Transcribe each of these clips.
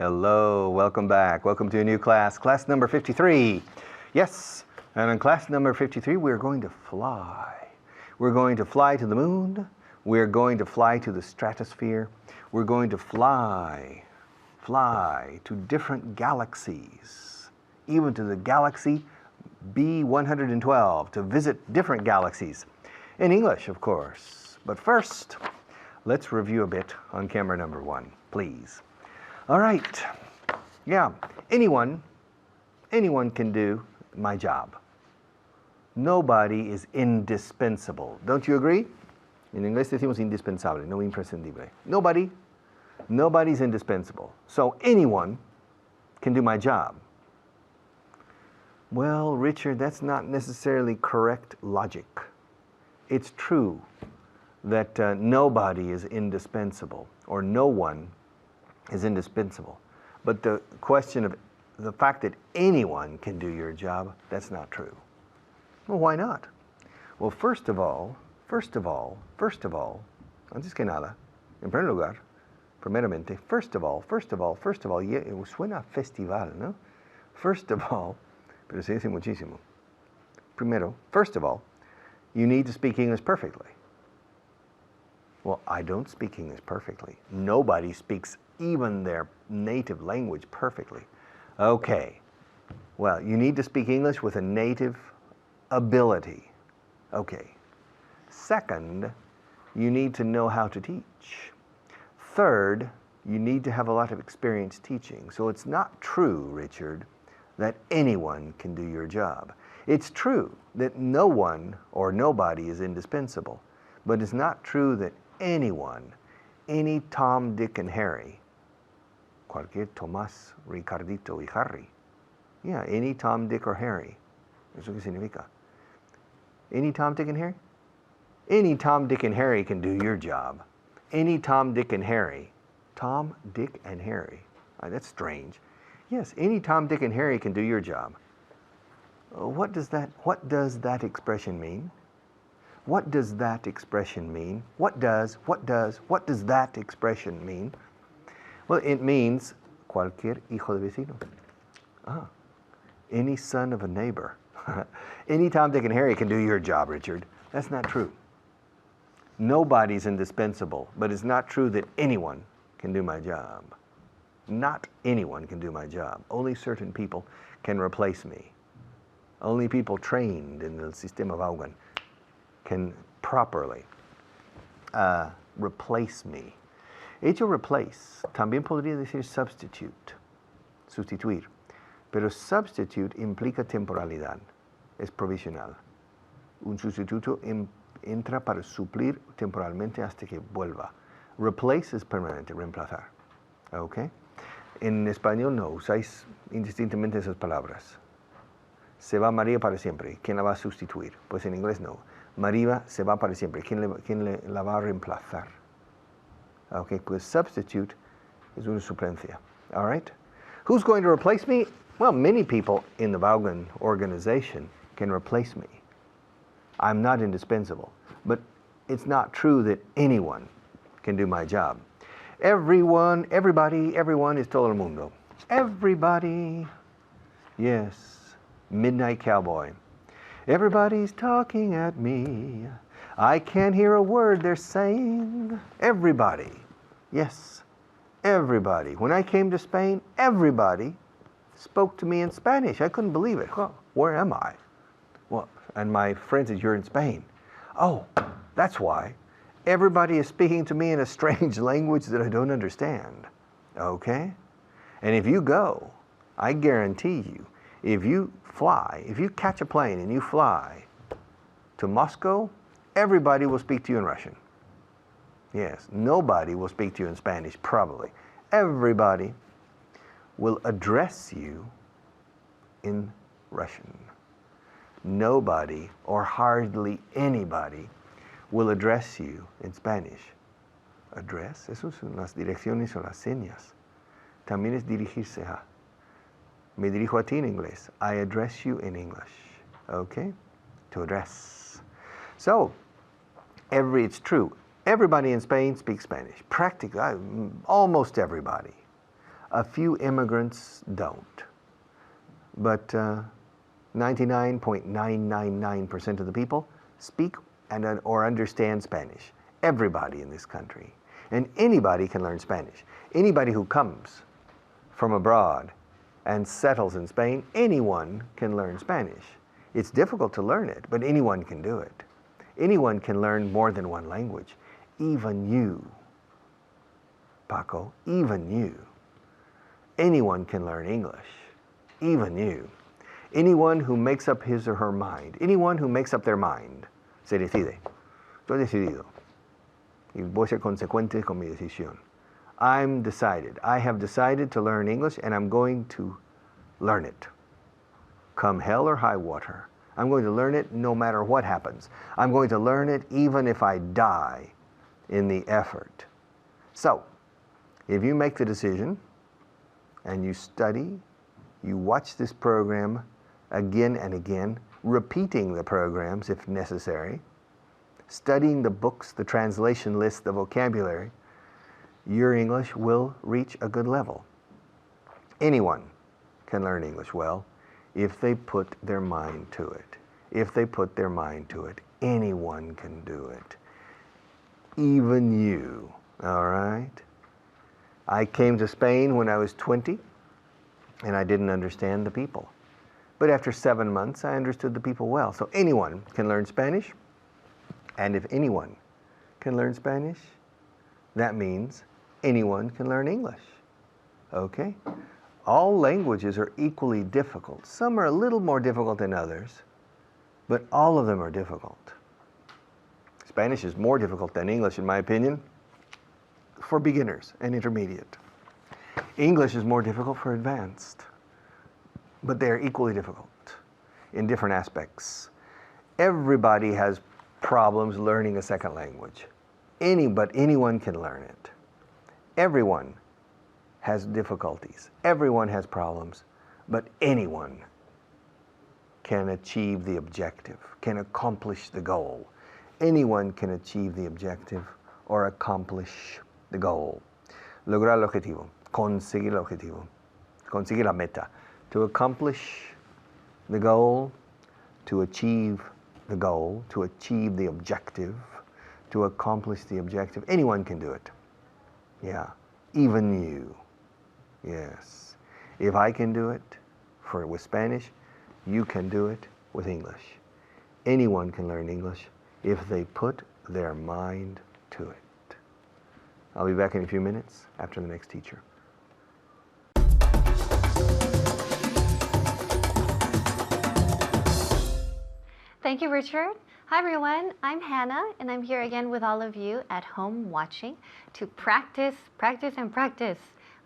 Hello, welcome back. Welcome to a new class, class number 53. Yes, and in class number 53, we're going to fly. We're going to fly to the moon. We're going to fly to the stratosphere. We're going to fly to different galaxies, even to the galaxy B112, to visit different galaxies. In English, of course. But first, let's review a bit on camera number 1, please. All right, yeah, anyone can do my job. Nobody is indispensable. Don't you agree? En inglés decimos indispensable, no imprescindible. Nobody's indispensable. So anyone can do my job. Well, Richard, that's not necessarily correct logic. It's true that nobody is indispensable, or no one is indispensable. But the question of the fact that anyone can do your job, that's not true. Well, why not? Well, first of all, antes que nada, en primer lugar, primeramente, first of all, suena festival, ¿no? First of all, pero se dice muchísimo. Primero, first of all, you need to speak English perfectly. Well, I don't speak English perfectly. Nobody speaks even their native language perfectly. Okay, well, you need to speak English with a native ability. Okay. Second, you need to know how to teach. Third, you need to have a lot of experience teaching. So it's not true, Richard, that anyone can do your job. It's true that no one or nobody is indispensable, but it's not true that anyone, any Tom, Dick, and Harry, cualquier Tomás, Ricardito y Harry. Yeah, any Tom, Dick, or Harry. ¿Eso qué significa? Any Tom, Dick, and Harry? Any Tom, Dick, and Harry can do your job. Any Tom, Dick, and Harry. Tom, Dick, and Harry. That's strange. Yes, any Tom, Dick, and Harry can do your job. What does that expression mean? What does that expression mean? What does that expression mean? Well, it means cualquier hijo de vecino. Any son of a neighbor. Any Tom, Dick, and Harry can do your job, Richard. That's not true. Nobody's indispensable, but it's not true that anyone can do my job. Not anyone can do my job. Only certain people can replace me. Only people trained in the Sistema Vaughan can properly replace me. Hecho replace, también podría decir substitute, sustituir, pero substitute implica temporalidad, es provisional. Un sustituto entra para suplir temporalmente hasta que vuelva. Replace es permanente, reemplazar. ¿Ok? En español no usáis indistintamente esas palabras. Se va María para siempre, ¿quién la va a sustituir? Pues en inglés no. María se va para siempre, ¿quién la va a reemplazar? Okay, pues substitute is una suplencia. All right? Who's going to replace me? Well, many people in the Vaughan organization can replace me. I'm not indispensable. But it's not true that anyone can do my job. Everyone is todo el mundo. Everybody. Yes, Midnight Cowboy. Everybody's talking at me. I can't hear a word they're saying. Everybody. Yes, everybody. When I came to Spain, everybody spoke to me in Spanish. I couldn't believe it. Huh, where am I? Well, and my friend said, you're in Spain. Oh, that's why. Everybody is speaking to me in a strange language that I don't understand. Okay? And if you go, I guarantee you, if you catch a plane and you fly to Moscow, everybody will speak to you in Russian. Yes, nobody will speak to you in Spanish, probably. Everybody will address you in Russian. Nobody, or hardly anybody, will address you in Spanish. Address, eso son las direcciones o las señas. También es dirigirse a. Me dirijo a ti en inglés. I address you in English. Okay? To address. So, it's true. Everybody in Spain speaks Spanish. Practically, almost everybody. A few immigrants don't. But 99.999% of the people speak or understand Spanish. Everybody in this country. And anybody can learn Spanish. Anybody who comes from abroad and settles in Spain, anyone can learn Spanish. It's difficult to learn it, but anyone can do it. Anyone can learn more than one language. Even you, Paco, even you. Anyone can learn English. Even you. Anyone who makes up his or her mind. Anyone who makes up their mind. Se decide. Estoy decidido. Y voy a ser consecuente con mi decisión. I'm decided. I have decided to learn English and I'm going to learn it. Come hell or high water. I'm going to learn it no matter what happens. I'm going to learn it even if I die in the effort. So, if you make the decision and you study, you watch this program again and again, repeating the programs if necessary, studying the books, the translation list, the vocabulary, your English will reach a good level. Anyone can learn English well if they put their mind to it. If they put their mind to it, anyone can do it. Even you, all right? I came to Spain when I was 20, and I didn't understand the people. But after 7 months, I understood the people well. So anyone can learn Spanish, and if anyone can learn Spanish, that means anyone can learn English, okay? All languages are equally difficult. Some are a little more difficult than others, but all of them are difficult. Spanish is more difficult than English, in my opinion, for beginners and intermediate. English is more difficult for advanced, but they're equally difficult in different aspects. Everybody has problems learning a second language. But anyone can learn it. Everyone has difficulties. Everyone has problems, but anyone can achieve the objective, can accomplish the goal. Anyone can achieve the objective or accomplish the goal. Lograr el objetivo, conseguir el objetivo, conseguir la meta. To accomplish the goal, to achieve the goal, to achieve the objective, to accomplish the objective. Anyone can do it. Yeah, even you. Yes. If I can do it with Spanish, you can do it with English. Anyone can learn English if they put their mind to it. I'll be back in a few minutes after the next teacher. Thank you, Richard. Hi, everyone. I'm Hannah, and I'm here again with all of you at home watching to practice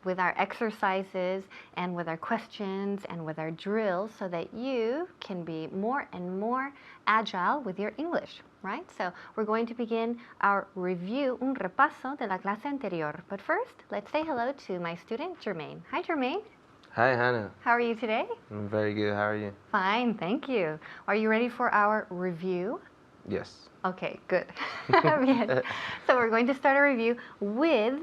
with our exercises and with our questions and with our drills so that you can be more and more agile with your English, right? So we're going to begin our review, un repaso de la clase anterior. But first, let's say hello to my student, Jermaine. Hi, Jermaine. Hi, Hannah. How are you today? I'm very good. How are you? Fine, thank you. Are you ready for our review? Yes. Okay, good. Bien. So we're going to start a review with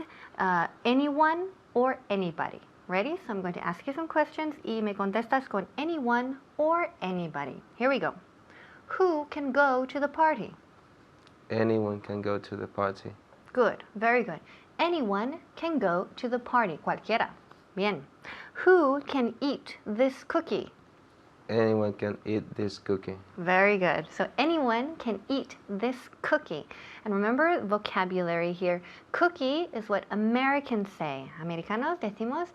anyone or anybody. Ready? So I'm going to ask you some questions y me contestas con anyone or anybody. Here we go. Who can go to the party? Anyone can go to the party. Good, very good. Anyone can go to the party. Cualquiera. Bien. Who can eat this cookie? Anyone can eat this cookie. Very good. So anyone can eat this cookie. And remember vocabulary here. Cookie is what Americans say. Americanos decimos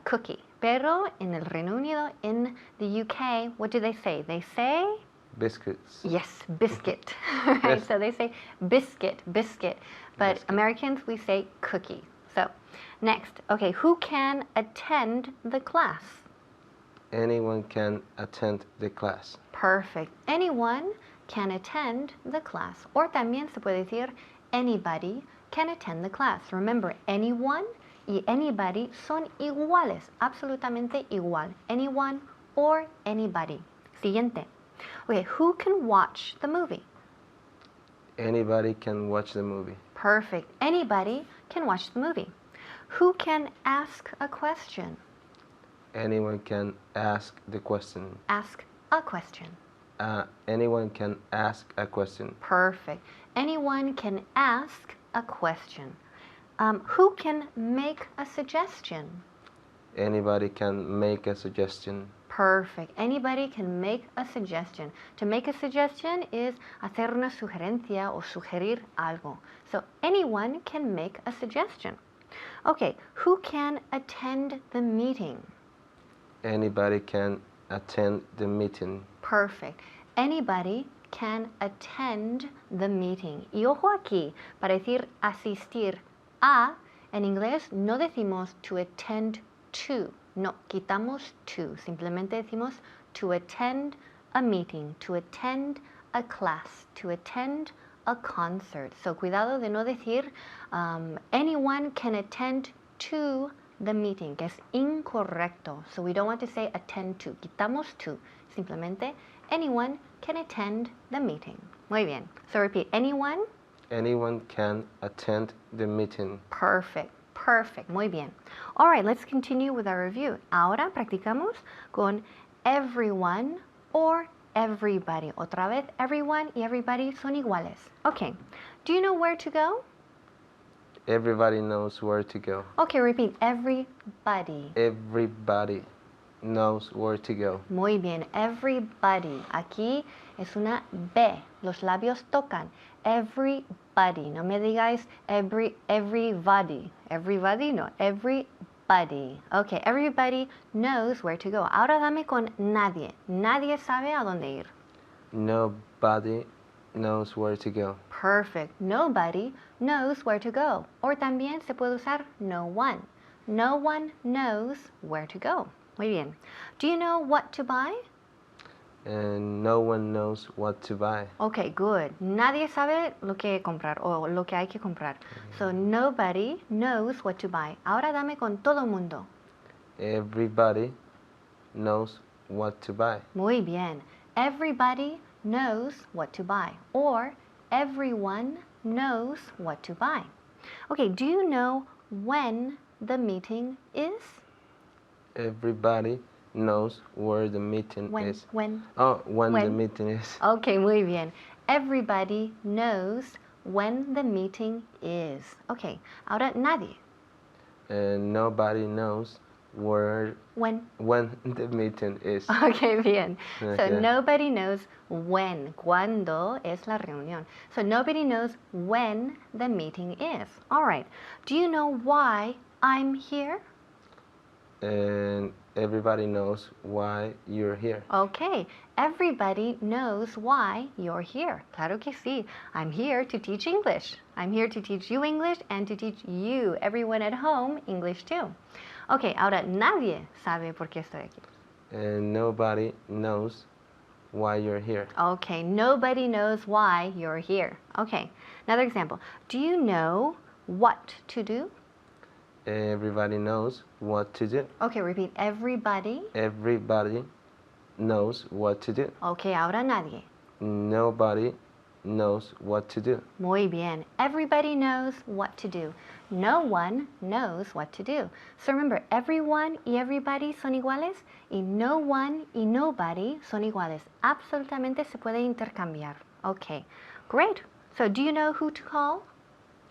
cookie. Pero en el Reino Unido, in the UK, what do they say? They say? Biscuits. Yes, biscuit. Right? Yes. So they say biscuit. But Biscuit. Americans, we say cookie. So next, okay, who can attend the class? Anyone can attend the class. Perfect. Anyone can attend the class. Or también se puede decir anybody can attend the class. Remember, anyone y anybody son iguales, absolutamente igual. Anyone or anybody. Siguiente. Okay, who can watch the movie? Anybody can watch the movie. Perfect. Anybody can watch the movie. Who can ask a question? Anyone can ask the question. Ask a question. Anyone can ask a question. Perfect. Anyone can ask a question. Who can make a suggestion? Anybody can make a suggestion. Perfect. Anybody can make a suggestion. To make a suggestion is hacer una sugerencia o sugerir algo. So anyone can make a suggestion. Okay, who can attend the meeting? Anybody can attend the meeting. Perfect. Anybody can attend the meeting. Y ojo aquí, para decir asistir a, en inglés no decimos to attend to. No, quitamos to. Simplemente decimos to attend a meeting, to attend a class, to attend a concert. So cuidado de no decir anyone can attend to the meeting, que es incorrecto. So we don't want to say attend to. Quitamos to. Simplemente anyone can attend the meeting. Muy bien. So repeat. Anyone. Anyone can attend the meeting. Perfect. Perfect. Muy bien. All right, let's continue with our review. Ahora practicamos con everyone or everybody. Otra vez, everyone y everybody son iguales. Okay. Do you know where to go? Everybody knows where to go. Okay, repeat. Everybody. Everybody knows where to go. Muy bien. Everybody. Aquí es una B. Los labios tocan. Everybody. No me digáis everybody. Everybody, no. Everybody. Okay, everybody knows where to go. Ahora dame con nadie. Nadie sabe a dónde ir. Nobody knows where to go. Perfect. Nobody knows where to go. Or también se puede usar no one. No one knows where to go. Muy bien. Do you know what to buy? And no one knows what to buy. Okay, good. Nadie sabe lo que comprar o lo que hay que comprar. So nobody knows what to buy. Ahora dame con todo mundo. Everybody knows what to buy. Muy bien. Everybody knows what to buy. Or everyone knows what to buy. Okay, do you know when the meeting is? Everybody knows where the meeting is. When? Oh, when the When? meeting is. Okay, muy bien. Everybody knows when the meeting is. Okay, ahora nadie. And nobody knows where When? the meeting is. Okay, bien. So Okay. nobody knows when. Cuándo es la reunión. So nobody knows when the meeting is. All right. Do you know why I'm here? And everybody knows why you're here. Okay. Everybody knows why you're here. Claro que sí. I'm here to teach English. I'm here to teach you English and to teach you, everyone at home, English too. Okay, ahora nadie sabe por qué estoy aquí. And nobody knows why you're here. Okay, nobody knows why you're here. Okay, another example. Do you know what to do? Everybody knows what to do. Okay, repeat. Everybody. Everybody knows what to do. Okay, ahora nadie. Nobody knows what to do. Muy bien. Everybody knows what to do. No one knows what to do. So remember, everyone y everybody son iguales y no one y nobody son iguales. Absolutamente se puede intercambiar. Okay, great. So do you know who to call?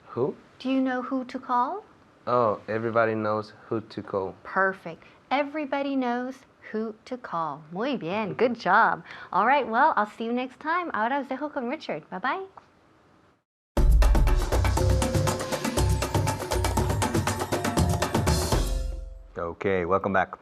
Who? Do you know who to call? Oh, everybody knows who to call. Perfect. Everybody knows who to call. Muy bien. Good job. All right, well, I'll see you next time. Ahora os dejo con Richard. Bye-bye. Okay, welcome back.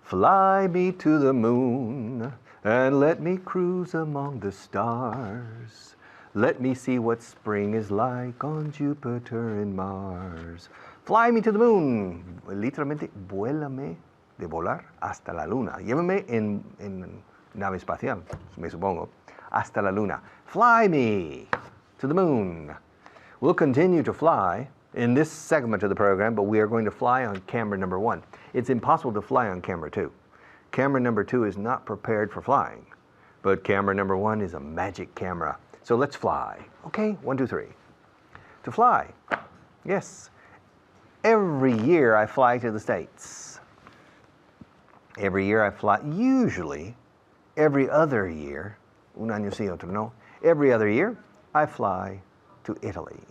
Fly me to the moon and let me cruise among the stars. Let me see what spring is like on Jupiter and Mars. Fly me to the moon. Literalmente, vuélame de volar hasta la luna. Llévame en nave espacial, me supongo, hasta la luna. Fly me to the moon. We'll continue to fly in this segment of the program, but we are going to fly on camera number 1. It's impossible to fly on camera 2. Camera number 2 is not prepared for flying, but camera number 1 is a magic camera. So let's fly. Okay, 1, 2, 3. To fly, yes. Every year I fly to the States. Every year I fly, usually every other year, un año sí, otro no. Every other year I fly to Italy.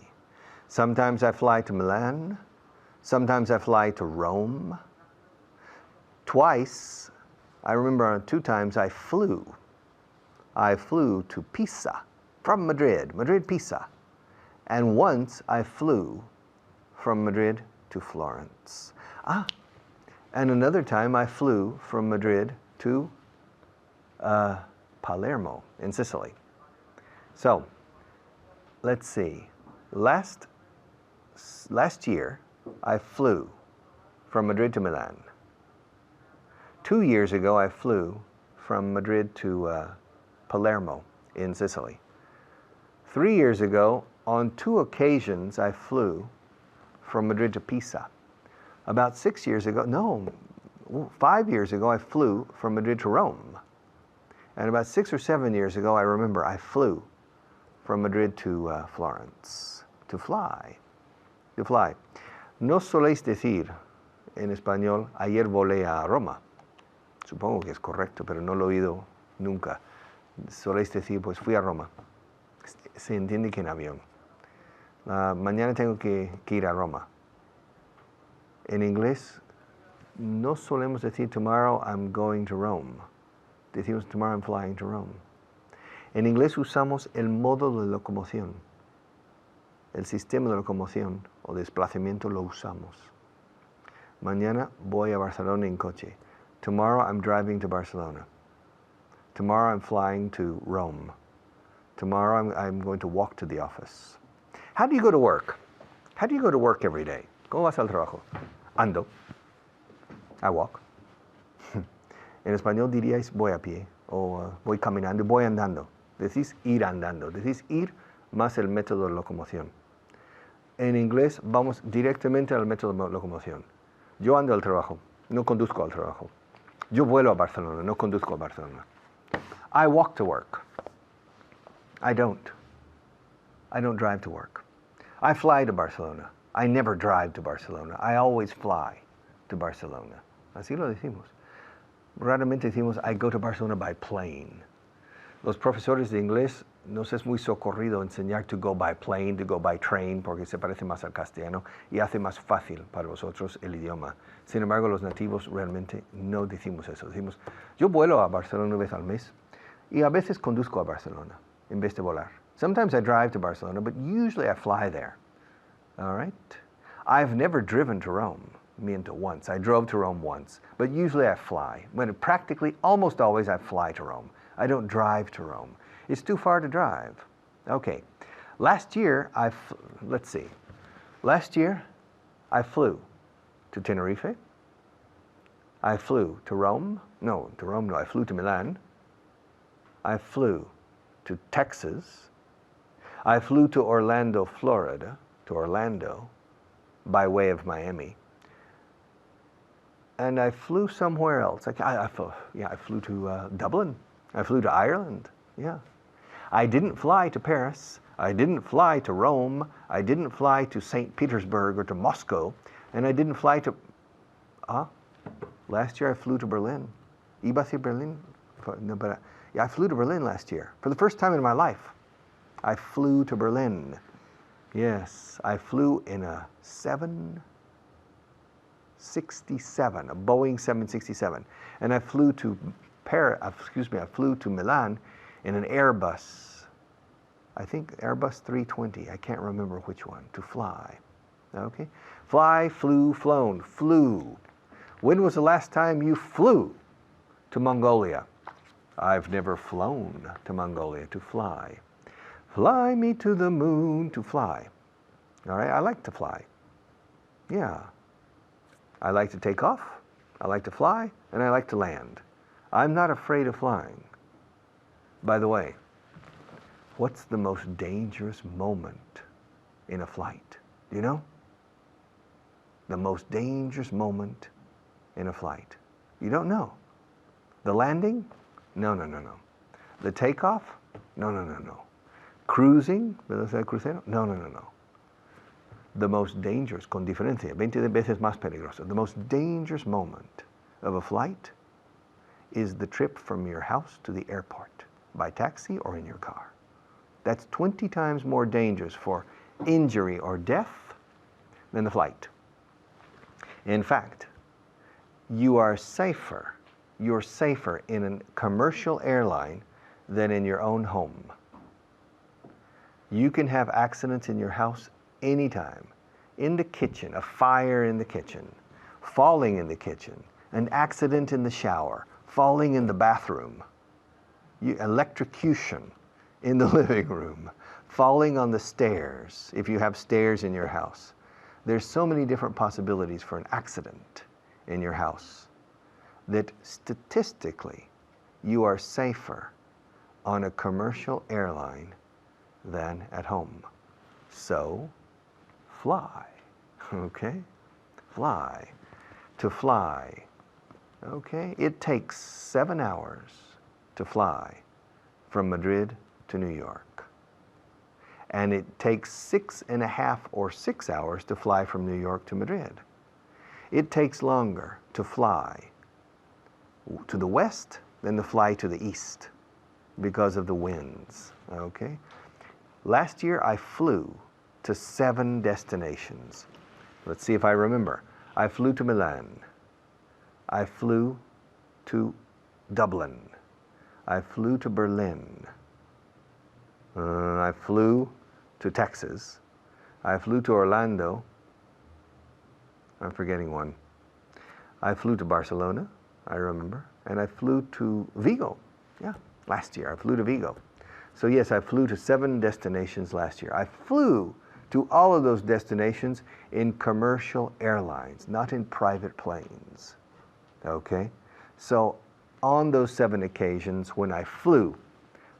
Sometimes I fly to Milan. Sometimes I fly to Rome. Twice, I remember 2 times I flew. I flew to Pisa from Madrid, Pisa. And once I flew from Madrid to Florence. And another time I flew from Madrid to Palermo in Sicily. So, let's see. Last year, I flew from Madrid to Milan. 2 years ago, I flew from Madrid to Palermo in Sicily. 3 years ago, on 2 occasions, I flew from Madrid to Pisa. About 5 years ago, I flew from Madrid to Rome. And about 6 or 7 years ago, I remember I flew from Madrid to Florence to fly. No soléis decir en español, ayer volé a Roma. Supongo que es correcto, pero no lo he oído nunca. Soléis decir, pues fui a Roma. Se entiende que en avión. Mañana tengo que ir a Roma. En inglés, no solemos decir, tomorrow I'm going to Rome. Decimos, tomorrow I'm flying to Rome. En inglés usamos el modo de locomoción. El sistema de locomoción o desplazamiento lo usamos. Mañana voy a Barcelona en coche. Tomorrow I'm driving to Barcelona. Tomorrow I'm flying to Rome. Tomorrow I'm going to walk to the office. How do you go to work? How do you go to work every day? ¿Cómo vas al trabajo? Ando. I walk. En español diríais voy a pie o voy caminando, voy andando. Decís ir andando. Decís ir más el método de locomoción. En inglés vamos directamente al método de locomoción. Yo ando al trabajo, no conduzco al trabajo. Yo vuelo a Barcelona, no conduzco a Barcelona. I walk to work. I don't drive to work. I fly to Barcelona. I never drive to Barcelona. I always fly to Barcelona. Así lo decimos. Raramente decimos, I go to Barcelona by plane. Los profesores de inglés nos es muy socorrido enseñar to go by plane, to go by train, porque se parece más al castellano y hace más fácil para vosotros el idioma. Sin embargo, los nativos realmente no decimos eso. Decimos, yo vuelo a Barcelona 1 vez al mes y a veces conduzco a Barcelona en vez de volar. Sometimes I drive to Barcelona, but usually I fly there. All right? I've never driven to Rome. Miento, once. I drove to Rome once, but usually I fly. When practically, almost always I fly to Rome. I don't drive to Rome. It's too far to drive. Okay. Last year, Last year, I flew to Tenerife. I flew to Rome. No, to Rome, no. I flew to Milan. I flew to Texas. I flew to Orlando, Florida, by way of Miami. And I flew somewhere else. I flew to Dublin. I flew to Ireland. Yeah. I didn't fly to Paris. I didn't fly to Rome. I didn't fly to St. Petersburg or to Moscow. And I didn't fly to... last year I flew to Berlin. Iba a decir Berlin? No, but I flew to Berlin last year. For the first time in my life, I flew to Berlin. Yes, I flew in a 767, a Boeing 767. And I flew to Milan in an Airbus. I think Airbus 320, I can't remember which one, to fly. Okay? Fly, flew, flown, flew. When was the last time you flew to Mongolia? I've never flown to Mongolia, to fly. Fly me to the moon, to fly. All right, I like to fly. Yeah. I like to take off, I like to fly, and I like to land. I'm not afraid of flying. By the way, what's the most dangerous moment in a flight? Do you know? The most dangerous moment in a flight. You don't know. The landing? No. The takeoff? No. Cruising? No. The most dangerous, con diferencia, 20 veces más peligroso, the most dangerous moment of a flight is the trip from your house to the airport by taxi or in your car. That's 20 times more dangerous for injury or death than the flight. In fact, you're safer in a commercial airline than in your own home. You can have accidents in your house anytime. In the kitchen, a fire in the kitchen, falling in the kitchen, an accident in the shower, falling in the bathroom, electrocution in the living room, falling on the stairs if you have stairs in your house. There's so many different possibilities for an accident in your house that statistically you are safer on a commercial airline than at home. So, fly, okay? Fly. To fly, okay? It takes 7 hours to fly from Madrid to New York. And it takes 6.5 or 6 hours to fly from New York to Madrid. It takes longer to fly to the west than to fly to the east because of the winds, okay? Last year I flew to 7 destinations. Let's see if I remember. I flew to Milan. I flew to Dublin. I flew to Berlin. I flew to Texas. I flew to Orlando. I'm forgetting one. I flew to Barcelona, I remember. And I flew to Vigo. Yeah, last year I flew to Vigo. So yes, I flew to 7 destinations last year. I flew to all of those destinations in commercial airlines, not in private planes. Okay? So on those 7 occasions when I flew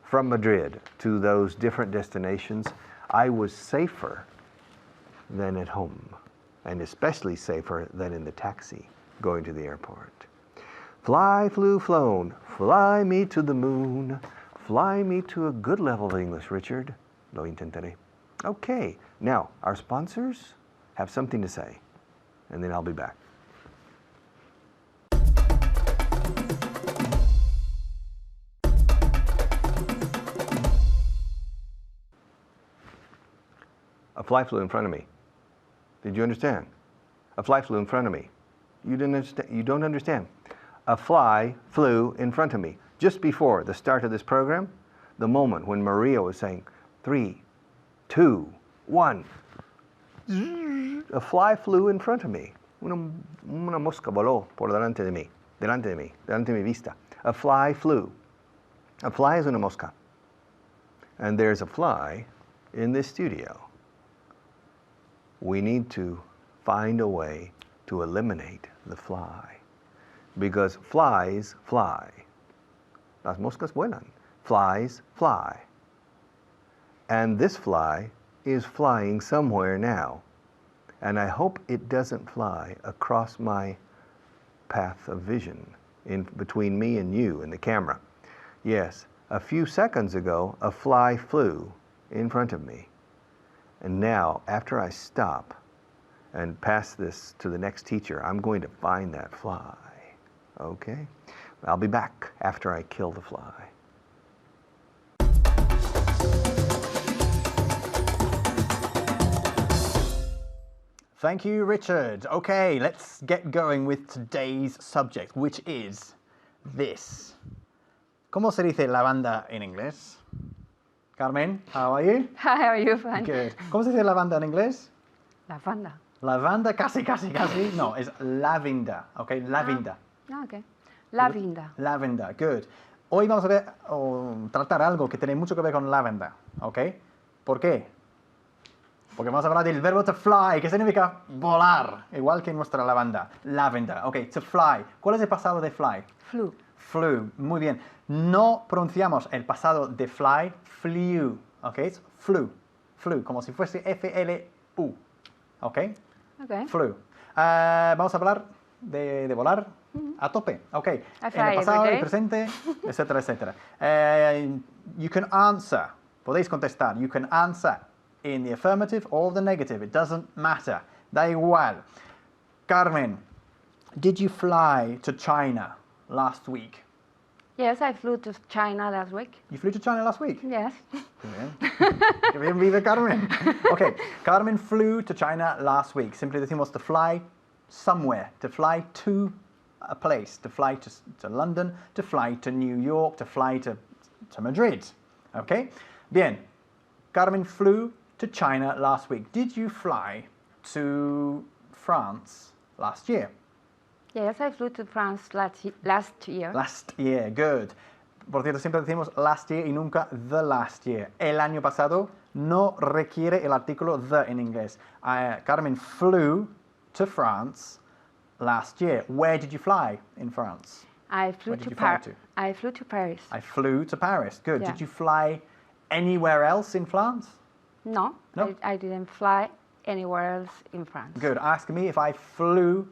from Madrid to those different destinations, I was safer than at home, and especially safer than in the taxi going to the airport. Fly, flew, flown, fly me to the moon. Fly me to a good level of English, Richard. Lo intentaré. Okay, now our sponsors have something to say, and then I'll be back. A fly flew in front of me. Did you understand? A fly flew in front of me. You didn't understand? You don't understand. A fly flew in front of me. Just before the start of this program, the moment when Maria was saying, 3, 2, 1, a fly flew in front of me. Una mosca voló por delante de mí, delante de mi vista. A fly flew. A fly is una mosca. And there's a fly in this studio. We need to find a way to eliminate the fly, because flies fly. Las moscas vuelan. Flies fly. And this fly is flying somewhere now. And I hope it doesn't fly across my path of vision in between me and you and the camera. Yes, a few seconds ago, a fly flew in front of me. And now, after I stop and pass this to the next teacher, I'm going to find that fly. Okay? I'll be back after I kill the fly. Thank you, Richard. Okay, let's get going with today's subject, which is this. ¿Cómo se dice lavanda en inglés? Carmen, how are you? Hi, how are you, Fan? Good. ¿Cómo se dice lavanda en inglés? Lavanda. Lavanda, casi. No, es lavender, okay? Lavender. Okay. Lavanda. Lavender, good. Hoy vamos a ver tratar algo que tiene mucho que ver con lavender, ¿ok? ¿Por qué? Porque vamos a hablar del verbo to fly, que significa volar, igual que nuestra lavanda. Lavender, ok, to fly. ¿Cuál es el pasado de fly? Flew. Flew, muy bien. No pronunciamos el pasado de fly, flew, ok? Es flew, como si fuese F-L-U, ok? Okay. Flew. Vamos a hablar de volar a tope, ok. I En fly el pasado, every el day. presente, etcétera, etcétera. You can answer, podéis contestar, you can answer in the affirmative or the negative. It doesn't matter. Da igual. Carmen, did you fly to China last week? Yes, I flew to China last week. You flew to China last week? Yes. Qué bien. Qué bien vive Carmen. Okay, Carmen flew to China last week. Simply decimos to fly somewhere, to fly to a place, to fly to London, to fly to New York, to fly to Madrid. Okay? Bien. Carmen flew to China last week. Did you fly to France last year? Yes, I flew to France last year. Last year, good. Por cierto, siempre decimos last year y nunca the last year. El año pasado no requiere el artículo the en inglés. Carmen flew to France last year. Where did you fly in France? I flew Where did to you fly Paris. to? I flew to Paris. I flew to Paris. Good. Yeah. Did you fly anywhere else in France? No, No? I didn't fly anywhere else in France. Good. Ask me if I flew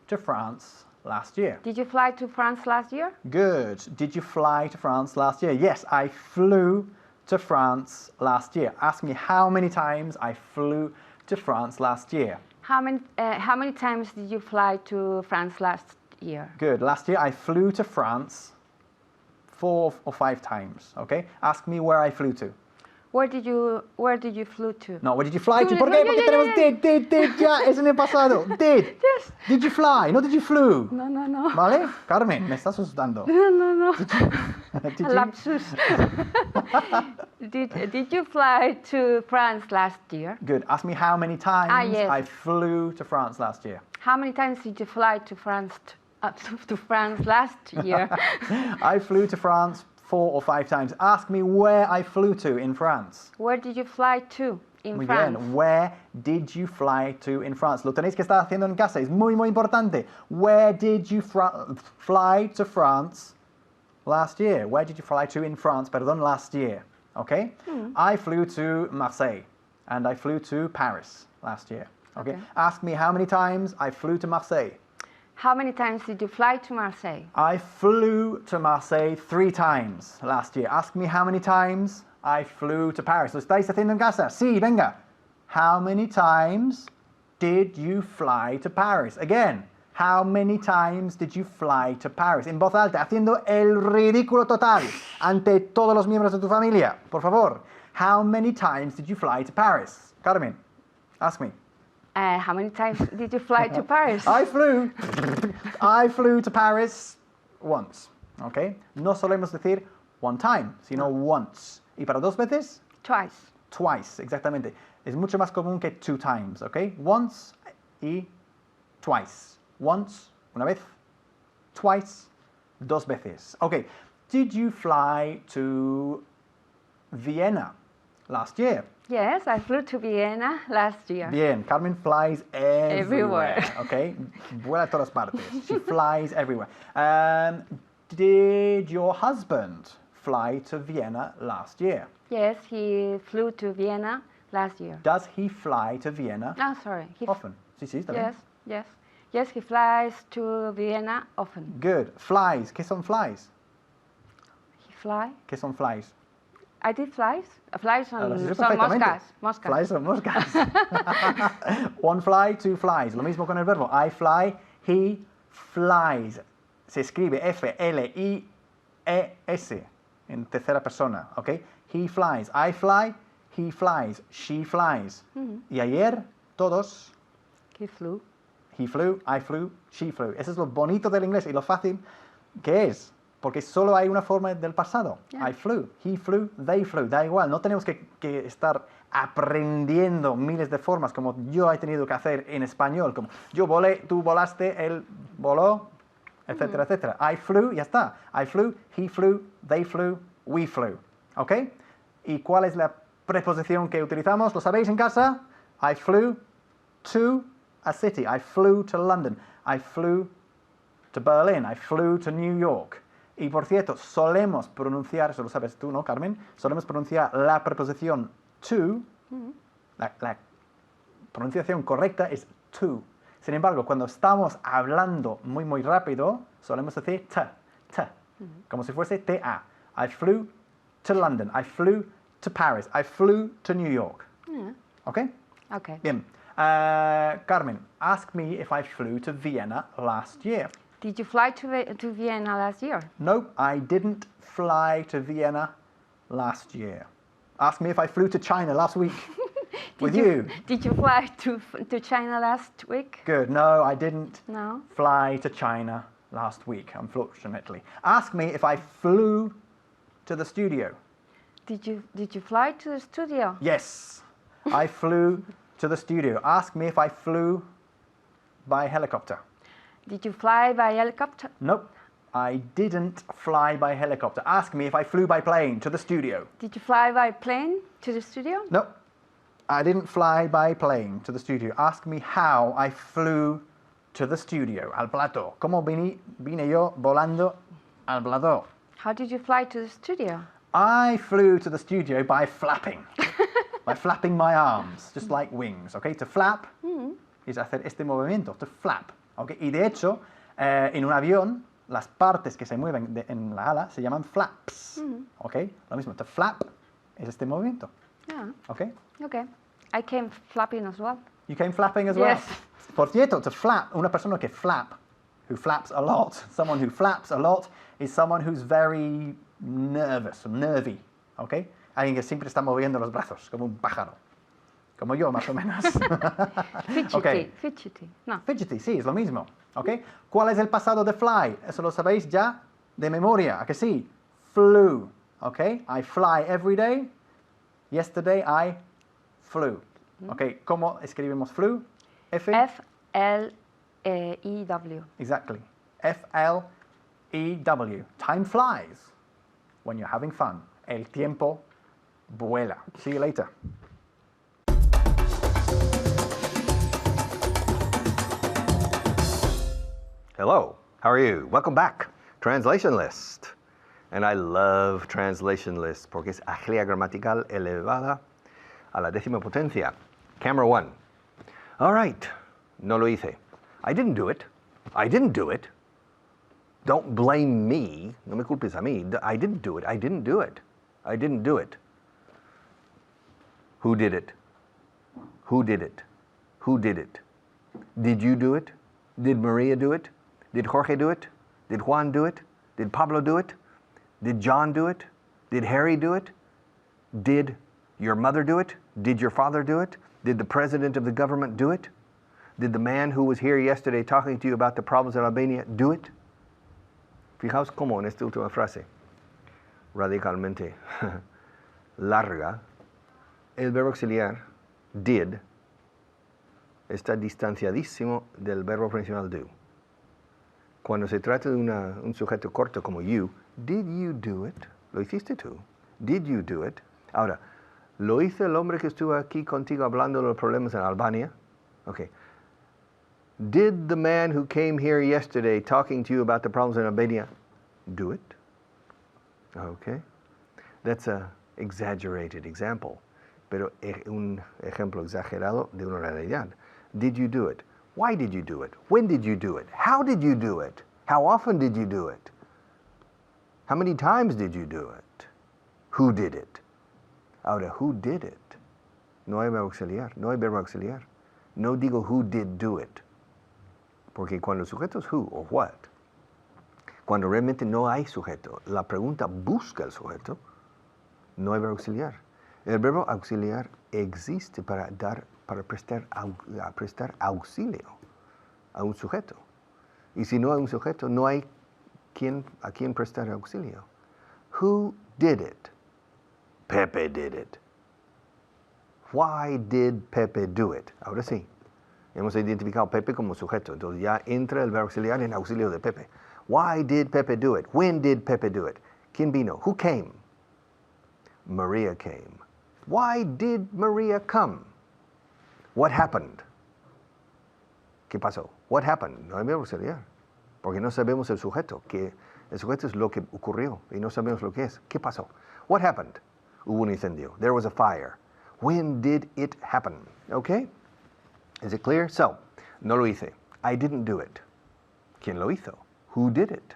to France last year. Did you fly to France last year? Good. Did you fly to France last year? Yes, I flew to France last year. Ask me how many times I flew to France last year. How many times did you fly to France last year? Good. Last year I flew to France 4 or 5 times. Okay. Ask me where I flew to. Where did you flew to? No, where did you fly to? No, ¿Por qué? no, Porque no, no, tenemos did, ya, es en el pasado. Did. Yes. Did you fly? No did you flew. No. ¿Vale? Carmen, me estás asustando. No. Did you? Lapsus. Did you fly to France last year? Good. Ask me how many times Yes. I flew to France last year. How many times did you fly to France to France last year? I flew to France 4 or 5 times. Ask me where I flew to in France. Where did you fly to in Muy France? bien. Where did you fly to in France? Lo tenéis que estar haciendo en casa. Es muy, muy importante. Where did you fly to France last year? Where did you fly to in France, perdón, last year? Okay? I flew to Marseille and I flew to Paris last year. Okay? Ask me how many times I flew to Marseille. How many times did you fly to Marseille? I flew to Marseille 3 times last year. Ask me how many times I flew to Paris. ¿Lo estáis haciendo en casa? Sí, venga. How many times did you fly to Paris? Again, how many times did you fly to Paris? En voz alta, haciendo el ridículo total ante todos los miembros de tu familia. Por favor. How many times did you fly to Paris? Carmen, ask me. How many times did you fly to Paris? I flew to Paris once, ¿ok? No solemos decir one time, sino once. Y para 2 veces, Twice. twice, exactamente. Es mucho más común que 2 times, ¿ok? Once y twice. Once, una vez. Twice, 2 veces. Ok. Did you fly to Vienna last year? Yes, I flew to Vienna last year. Bien, Carmen flies everywhere. Everywhere. Okay, vuela a todas partes. She flies everywhere. Did your husband fly to Vienna last year? Yes, he flew to Vienna last year. Does he fly to Vienna No, sorry. often? Sí, sí, está bien. Yes, he flies to Vienna often. Good. Flies. ¿Qué son flies? He fly? ¿Qué son flies? I did flies. Flies son, Lo has dicho son perfectamente. moscas. Flies son moscas. 1 fly, 2 flies. Lo mismo con el verbo. I fly, he flies. Se escribe F-L-I-E-S en tercera persona, ¿ok? He flies. I fly, he flies. She flies. Y ayer, todos, He flew. he flew, I flew, she flew. Eso es lo bonito del inglés y lo fácil que es. Porque solo hay una forma del pasado. Yeah. I flew, he flew, they flew. Da igual, no tenemos que estar aprendiendo miles de formas como yo he tenido que hacer en español. Como yo volé, tú volaste, él voló, etcétera, etcétera. I flew, ya está. I flew, he flew, they flew, we flew. ¿Ok? ¿Y cuál es la preposición que utilizamos? ¿Lo sabéis en casa? I flew to a city. I flew to London. I flew to Berlin. I flew to New York. Y por cierto, solemos pronunciar, eso lo sabes tú, ¿no, Carmen? Solemos pronunciar la preposición to, la pronunciación correcta es to. Sin embargo, cuando estamos hablando muy, muy rápido, solemos decir t, como si fuese ta. I flew to London. I flew to Paris. I flew to New York. Yeah. Okay? Okay. Bien. Carmen, ask me if I flew to Vienna last year. Did you fly to Vienna last year? No, I didn't fly to Vienna last year. Ask me if I flew to China last week with you. Did you fly to China last week? Good. No, I didn't No. fly to China last week, unfortunately. Ask me if I flew to the studio. Did you fly to the studio? Yes, I flew to the studio. Ask me if I flew by helicopter. Did you fly by helicopter? Nope, I didn't fly by helicopter. Ask me if I flew by plane to the studio. Did you fly by plane to the studio? Nope, I didn't fly by plane to the studio. Ask me how I flew to the studio, al plató. ¿Cómo vine yo volando al plató? How did you fly to the studio? I flew to the studio by flapping. By flapping my arms, just like wings, okay? To flap es hacer este movimiento, to flap, okay? Y de hecho, en un avión, las partes que se mueven en la ala se llaman flaps, okay? Lo mismo, to flap es este movimiento, Yeah. okay? Okay. I came flapping as well. You came flapping as well. Yes. Por cierto, to flap, una persona que flap, who flaps a lot, someone who flaps a lot is someone who's very nervous, nervy, okay? Alguien que siempre está moviendo los brazos, como un pájaro. Como yo, más o menos. Fidgety. Okay. Fidgety. No. Fidgety, sí, es lo mismo, okay? ¿Cuál es el pasado de fly? Eso lo sabéis ya de memoria, ¿a que sí? Flew, okay? I fly every day. Yesterday I flew. Okay, ¿cómo escribimos flew? F-L-E-W. Exactly. F-L-E-W. Time flies when you're having fun. El tiempo vuela. See you later. Hello, how are you? Welcome back. Translation list. And I love translation lists porque es agilidad gramatical elevada a la décima potencia. Camera 1. All right, no lo hice. I didn't do it. I didn't do it. Don't blame me. No me culpes a mí. I didn't do it. I didn't do it. I didn't do it. Who did it? Who did it? Who did it? Did you do it? Did Maria do it? Did Jorge do it? Did Juan do it? Did Pablo do it? Did John do it? Did Harry do it? Did your mother do it? Did your father do it? Did the president of the government do it? Did the man who was here yesterday talking to you about the problems in Albania do it? Fijaos cómo en esta última frase, radicalmente larga, el verbo auxiliar, did, está distanciadísimo del verbo principal do. Cuando se trata de un sujeto corto como you, did you do it? ¿Lo hiciste tú? Did you do it? Ahora, ¿lo hizo el hombre que estuvo aquí contigo hablando de los problemas en Albania? Okay. Did the man who came here yesterday talking to you about the problems in Albania do it? Okay. That's an exaggerated example, pero un ejemplo exagerado de una realidad. Did you do it? Why did you do it? When did you do it? How did you do it? How often did you do it? How many times did you do it? Who did it? Ahora, who did it? No hay verbo auxiliar, no hay verbo auxiliar. No digo who did do it. Porque cuando el sujeto es who o what, cuando realmente no hay sujeto, la pregunta busca el sujeto, no hay verbo auxiliar. El verbo auxiliar existe para prestar auxilio a un sujeto. Y si no hay un sujeto, no hay a quien prestar auxilio. Who did it? Pepe did it. Why did Pepe do it? Ahora sí. Hemos identificado Pepe como sujeto, entonces ya entra el verbo auxiliar en auxilio de Pepe. Why did Pepe do it? When did Pepe do it? ¿Quién vino? Who came? Maria came. Why did Maria come? What happened? ¿Qué pasó? What happened? No hay verbo auxiliar, porque no sabemos el sujeto, que el sujeto es lo que ocurrió y no sabemos lo que es. ¿Qué pasó? What happened? Hubo un incendio. There was a fire. When did it happen? Okay? Is it clear? So, no lo hice. I didn't do it. ¿Quién lo hizo? Who did it?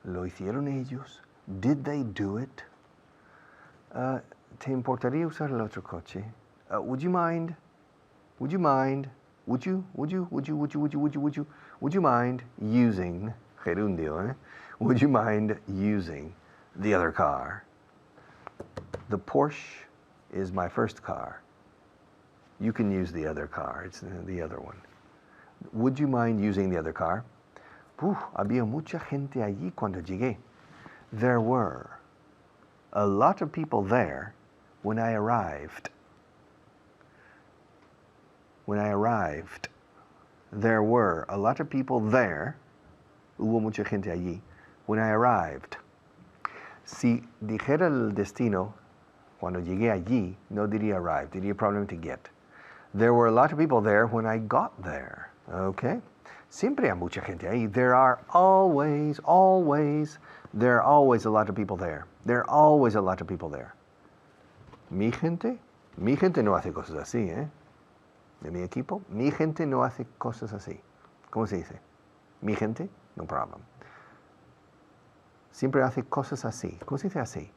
¿Lo hicieron ellos? Did they do it? ¿Te importaría usar el otro coche? would you mind? Would you mind? Would you mind using gerundio? Would you mind using the other car? The Porsche is my first car. You can use the other car. It's the other one. Would you mind using the other car? Había mucha gente allí cuando llegué. There were a lot of people there when I arrived. When I arrived, there were a lot of people there. Hubo mucha gente allí. When I arrived. Si dijera el destino, cuando llegué allí, no diría arrived, diría probablemente get. There were a lot of people there when I got there. Okay? Siempre hay mucha gente ahí. There are always a lot of people there. There are always a lot of people there. Mi gente no hace cosas así, ¿eh? De mi equipo, mi gente no hace cosas así. ¿Cómo se dice? Mi gente, no problem. Siempre hace cosas así. ¿Cómo se dice así?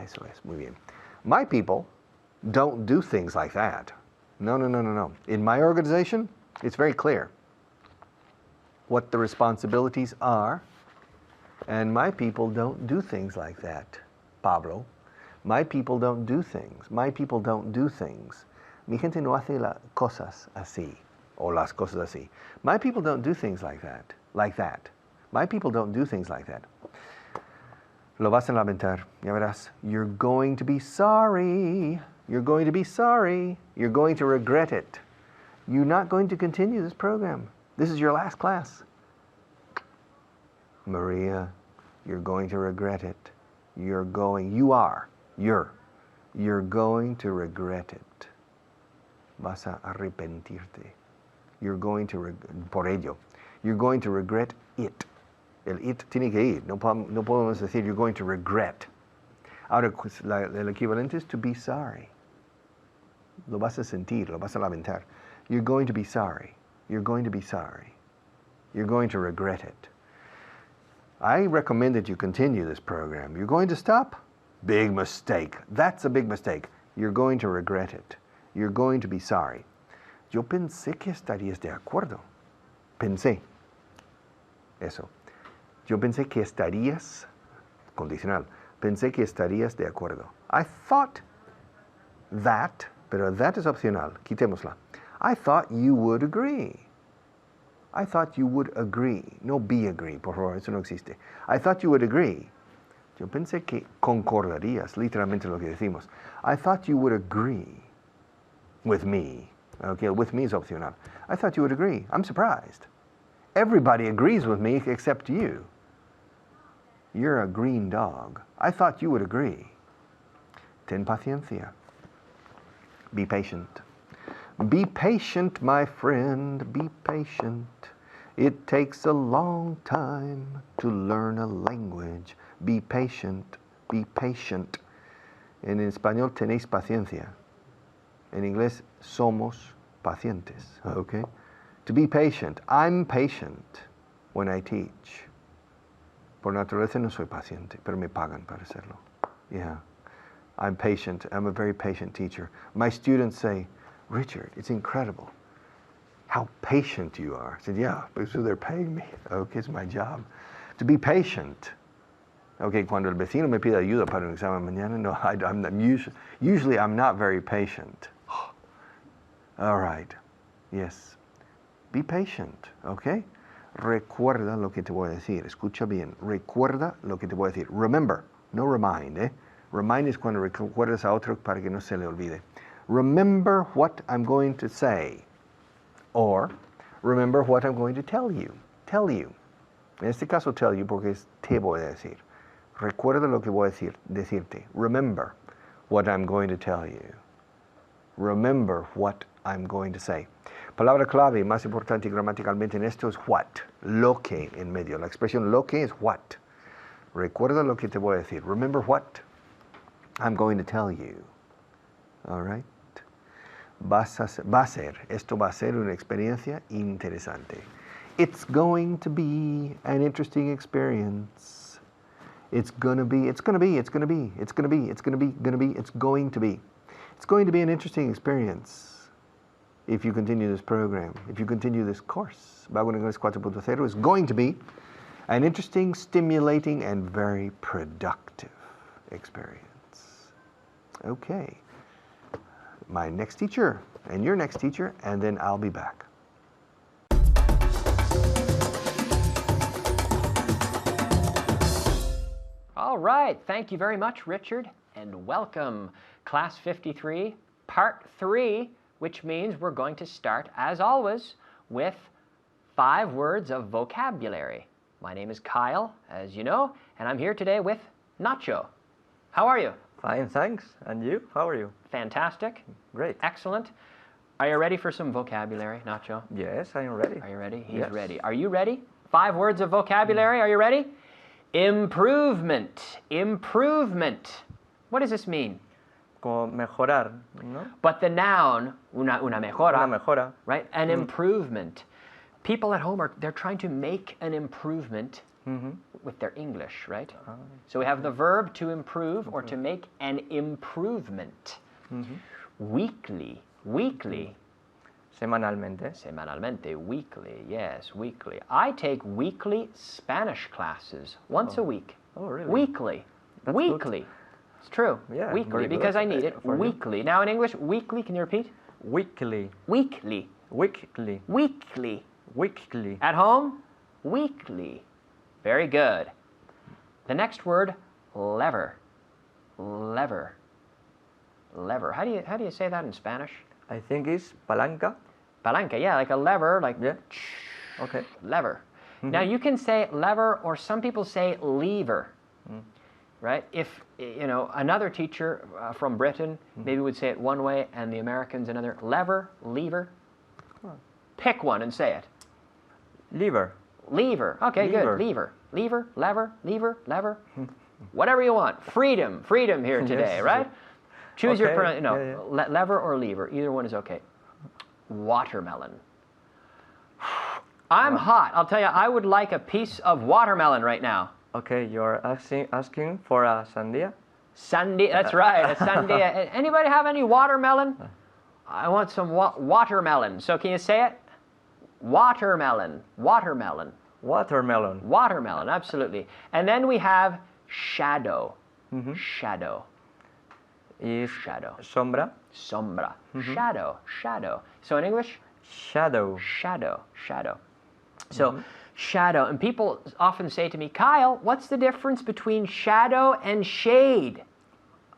Eso es, muy bien. My people don't do things like that. No. In my organization, it's very clear what the responsibilities are, and my people don't do things like that, Pablo. My people don't do things. My people don't do things. Mi gente no hace las cosas así, o las cosas así. My people don't do things like that. My people don't do things like that. Lo vas a lamentar, ya verás. You're going to be sorry. You're going to be sorry. You're going to regret it. You're not going to continue this program. This is your last class. Maria, you're going to regret it. You're going to regret it. Vas a arrepentirte. You're going to, por ello, you're going to regret it. El it tiene que ir. No podemos decir you're going to regret. Ahora, el equivalente es to be sorry. Lo vas a sentir, lo vas a lamentar. You're going to be sorry. You're going to be sorry. You're going to regret it. I recommend that you continue this program. You're going to stop? Big mistake. That's a big mistake. You're going to regret it. You're going to be sorry. Yo pensé que estarías de acuerdo. Pensé. Eso. Yo pensé que estarías, condicional, pensé que estarías de acuerdo. I thought that, pero that es opcional. Quitémosla. I thought you would agree. I thought you would agree. No be agree, por favor, eso no existe. I thought you would agree. Yo pensé que concordarías, literalmente lo que decimos. I thought you would agree with me. Okay, with me is opcional. I thought you would agree. I'm surprised. Everybody agrees with me except you. You're a green dog. I thought you would agree. Ten paciencia. Be patient. Be patient, my friend. Be patient. It takes a long time to learn a language. Be patient. Be patient. En español tenéis paciencia. En inglés somos pacientes. Okay? To be patient. I'm patient when I teach. Por naturaleza no soy paciente, pero me pagan para hacerlo. Yeah. I'm patient. I'm a very patient teacher. My students say, Richard, it's incredible how patient you are. I said, yeah, because they're paying me. Okay, it's my job. To be patient. Okay, cuando el vecino me pide ayuda para un examen mañana, no, usually I'm not very patient. All right. Yes. Be patient, okay? Recuerda lo que te voy a decir. Escucha bien. Recuerda lo que te voy a decir. Remember, no remind, ¿eh? Remind es cuando recuerdas a otro para que no se le olvide. Remember what I'm going to say. Or, remember what I'm going to tell you. Tell you. En este caso, tell you porque es te voy a decir. Recuerda lo que voy a decirte. Remember what I'm going to tell you. Remember what I'm going to say. Palabra clave más importante gramaticalmente en esto es what. Lo que en medio. La expresión lo que es what. Recuerda lo que te voy a decir. Remember what I'm going to tell you. All right. Esto va a ser una experiencia interesante. It's going to be an interesting experience. It's going to be. It's going to be an interesting experience if you continue this program, if you continue this course. Vago en Inglés 4.0 is going to be an interesting, stimulating, and very productive experience. Okay. My next teacher and your next teacher, and then I'll be back. All right, thank you very much, Richard, and welcome, Class 53, Part 3, which means we're going to start, as always, with 5 words of vocabulary. My name is Kyle, as you know, and I'm here today with Nacho. How are you? Fine, thanks. And you? How are you? Fantastic. Great. Excellent. Are you ready for some vocabulary, Nacho? Yes, I am ready. Are you ready? He's Yes. ready. Are you ready? 5 words of vocabulary. Are you ready? Improvement. Improvement. What does this mean? Como mejorar, ¿no? But the noun, una mejora, Una mejora. right? An improvement. People at home they're trying to make an improvement with their English, right? So we have the verb to improve or to make an improvement. Weekly. Weekly. Semanalmente. Semanalmente, weekly, yes, weekly. I take weekly Spanish classes once a week. Oh, really? Weekly. That's weekly. good. It's true. Yeah, weekly, very good because I need it. for you. Weekly. Now in English, weekly, can you repeat? Weekly. Weekly. Weekly. Weekly. Weekly. At home, weekly. Very good. The next word, lever. Lever. Lever. How do you say that in Spanish? I think it's palanca. Palanca, yeah, like a lever, like Yeah. Okay. lever. Now you can say lever, or some people say lever, right? If you know another teacher from Britain maybe would say it one way, and the Americans another. Lever, lever. Pick one and say it. Liver. Lever. Okay, Lever. good. Lever, lever, lever, lever, lever. Whatever you want. Freedom, freedom here today, Yes. right? Choose your Okay, no, yeah, lever or lever. Either one is okay. Watermelon. I'm hot. I'll tell you, I would like a piece of watermelon right now. Okay, you're asking for a sandia? Sandia, that's right, a sandia. Anybody have any watermelon? I want some watermelon. So can you say it? Watermelon, watermelon, Watermelon. watermelon, absolutely. And then we have shadow. Shadow, Is shadow, sombra. sombra, shadow, shadow. So in English, Shadow. shadow, shadow. So shadow, and people often say to me, Kyle, what's the difference between shadow and shade?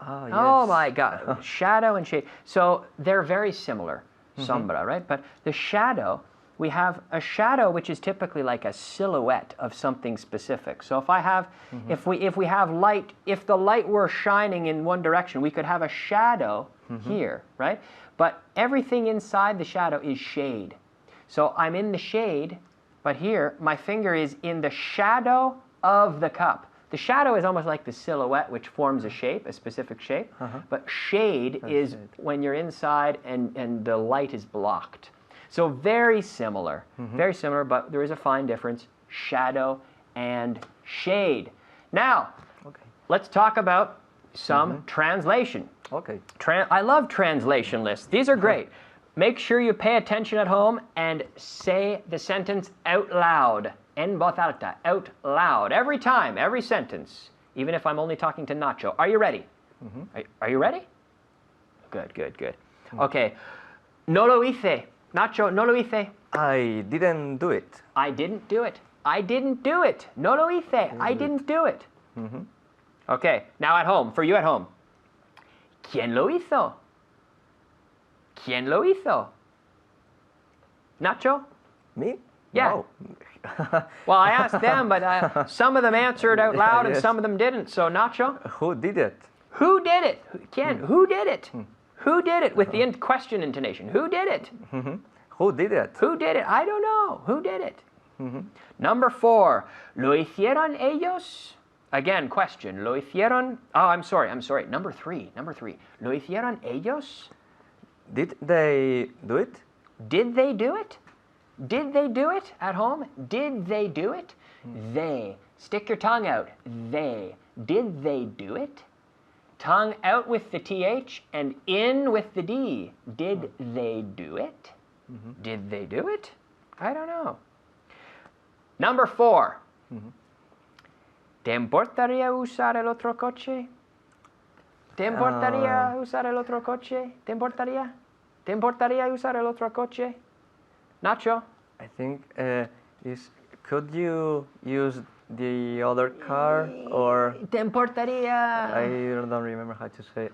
Ah, yes. Oh my God, shadow and shade. So they're very similar, sombra, right? But the shadow, we have a shadow which is typically like a silhouette of something specific. So if I have, if we have light, if the light were shining in one direction, we could have a shadow here, right? But everything inside the shadow is shade. So I'm in the shade, but here my finger is in the shadow of the cup. The shadow is almost like the silhouette, which forms a shape, a specific shape. But shade is when you're inside and the light is blocked. So very similar, but there is a fine difference, shadow and shade. Now, let's talk about some translation. Okay. I love translation lists. These are great. Make sure you pay attention at home and say the sentence out loud. En voz alta, out loud. Every time, every sentence, even if I'm only talking to Nacho. Are you ready? Are you ready? Good, good, good. Okay. No lo hice. Nacho, no lo hice. I didn't do it. I didn't do it. I didn't do it. No lo hice. I didn't do it. Okay, now at home, for you at home. ¿Quién lo hizo? ¿Quién lo hizo? Nacho? Me? Yeah. No. Well, I asked them, but some of them answered out loud and Yes. some of them didn't. So, Nacho, Who did it? who did it? ¿Quién? Who did it? Who did it? With the question intonation. Who did it? Who did it? Who did it? I don't know. Who did it? Number 4. ¿Lo hicieron ellos? Again, question. ¿Lo hicieron? Oh, I'm sorry. Number 3. ¿Lo hicieron ellos? Did they do it? Did they do it? Did they do it at home? Did they do it? They. Stick your tongue out. They. Did they do it? tongue out with the TH and in with the D. Did they do it? Did they do it? I don't know. Number 4. ¿Te importaría usar el otro coche? ¿Te importaría usar el otro coche? ¿Te importaría? ¿Te importaría usar el otro coche? Nacho? I think could you use the other car, or ¿Te importaría? I don't remember how to say.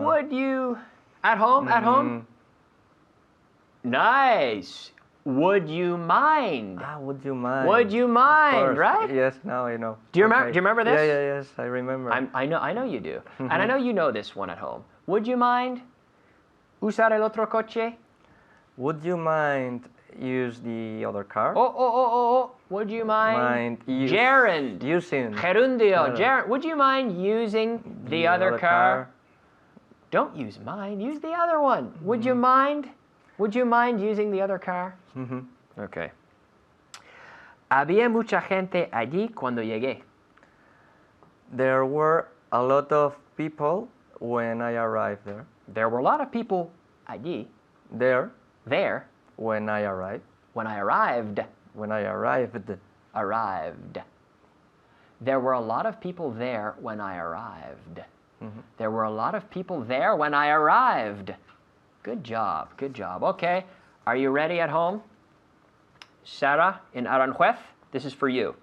Would you? At home? At home? Nice. Would you mind? Would you mind? Would you Of mind, course. right? Yes, now I know. Do you remember? Okay. Do you remember this? Yeah, yes, I remember. I know you do. And I know you know this one at home. Would you mind usar el otro coche? Would you mind use the other car? Oh. Would you mind? Gerund. Using. Gerundio. Gerund. Would you mind using the other car? Don't use mine. Use the other one. Would you mind? Would you mind using the other car? Okay. Había mucha gente allí cuando llegué. There were a lot of people when I arrived there. There were a lot of people allí. There When I arrived. when I arrived. Arrived. There were a lot of people there when I arrived. There were a lot of people there when I arrived. Good job. Good job. Okay. Are you ready at home? Sarah in Aranjuez, this is for you.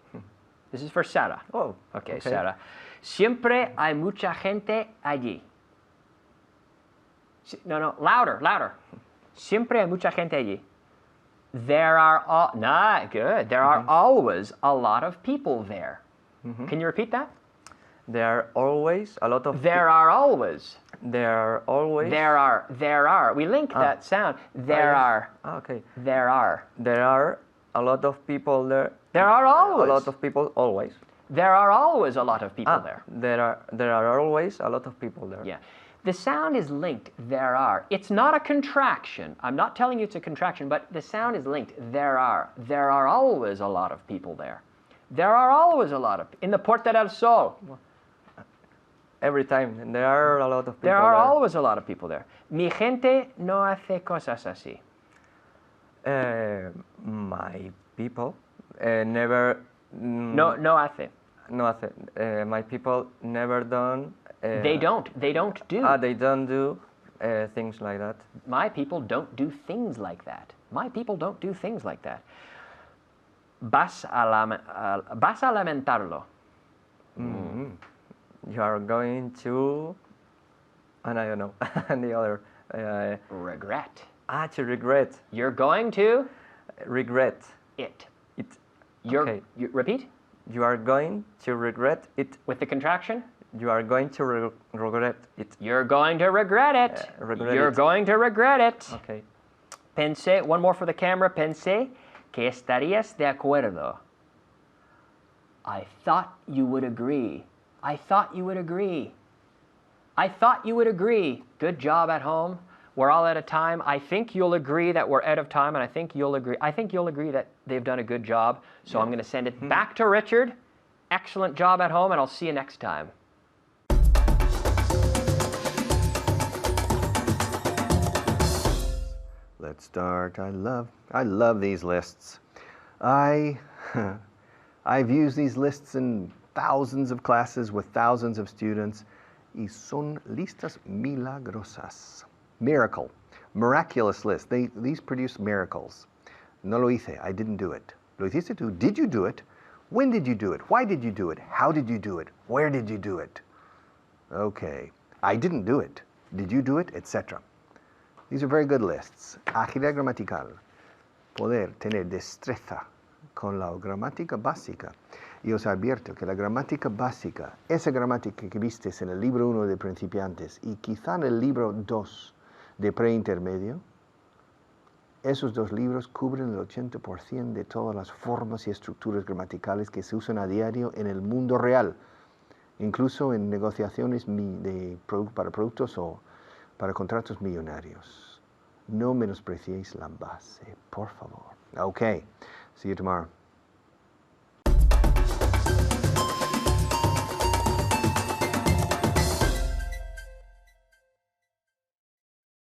This is for Sarah. Oh, Okay, Sarah. Siempre hay mucha gente allí. No, louder. Siempre hay mucha gente allí. There are good. There are always a lot of people there. Can you repeat that? There are always a lot of. There are always. There are always. There are. We link that sound. There are. Okay. There are. There are a lot of people there. There are always. A lot of people always. There are always a lot of people there. There are always a lot of people there. Yeah. The sound is linked. There are. It's not a contraction. I'm not telling you it's a contraction, but the sound is linked. There are. There are always a lot of people there. There are always a lot of. In the Puerta del Sol. Every time, and there are a lot of people There are always a lot of people there. Mi gente no hace cosas así. My people never. No hace. No hace. My people never done. They don't do. They don't do things like that. My people don't do things like that. My people don't do things like that. Vas a lamentarlo. You are going to, and I don't know, and the other. Regret. To regret. You're going to Regret it. it. You repeat You are going to regret it. with the contraction. You are going to regret it. You're going to regret it. You're going to regret it. Okay. Pensé, one more for the camera. Pensé que estarías de acuerdo. I thought you would agree. I thought you would agree. I thought you would agree. Good job at home. We're all out of time. I think you'll agree that we're out of time, and I think you'll agree that they've done a good job. So I'm going to send it back to Richard. Excellent job at home, and I'll see you next time. Let's start. I love these lists. I've used these lists in thousands of classes with thousands of students. Y son listas milagrosas. Miracle. Miraculous list. These produce miracles. No lo hice. I didn't do it. Lo hiciste tú. Did you do it? When did you do it? Why did you do it? How did you do it? Where did you do it? Okay. I didn't do it. Did you do it? Etc. These are very good lists. Agilidad gramatical. Poder tener destreza con la gramática básica. Y os advierto que la gramática básica, esa gramática que vistes en el libro 1 de principiantes y quizá en el libro 2 de preintermedio, esos dos libros cubren el 80% de todas las formas y estructuras gramaticales que se usan a diario en el mundo real, incluso en negociaciones para productos o para contratos millonarios. No menospreciéis la base, por favor. Okay, see you tomorrow.